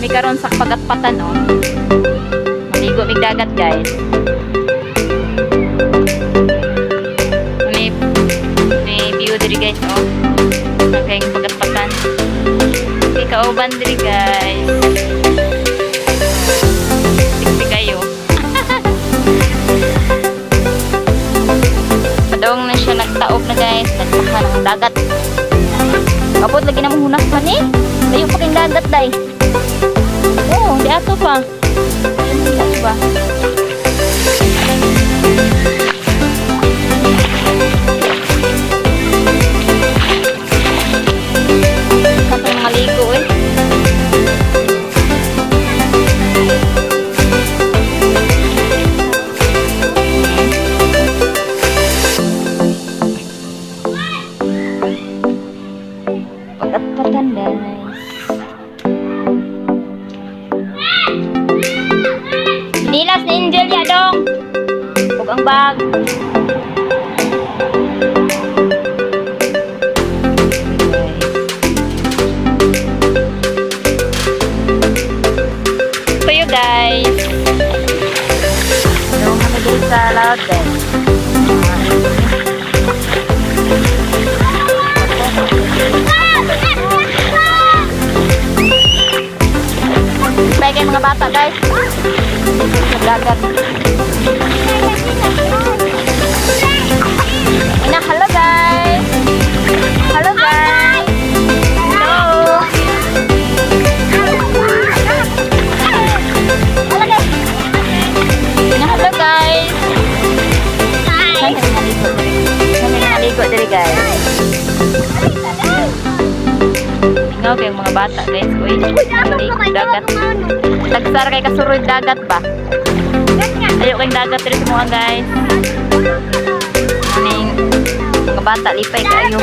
mi karon sa pagat-patan no. Maligo mig dagat guys. May view diri guys oh. Naging pagat-patan. May kauban diri guys. Tigpi kayo. Padong na siya nagtaob na guys. Nagpaka ng dagat. Kapot lagi na mahunas pa ni. Layo pa kayong dagat day. Oh, di ato pa. Di ato ba? Kapag maligo eh. Pagat-patan guys. Nilas ni Angel ya dong. Huwag ang bag. Ito yun guys. Yung kami dito sa lahat guys. Baik mga bata guys. Dagat. Ina, hello guys. Hello guys. Hello. Ina, hello guys. Kami naligo diri guys. Tingnan ko yung mga bata guys. Uy, dagat. Tagsar kay kasuroy dagat ba? Ayaw kayong dagat rin semua guys. Mga bata lipay kayo.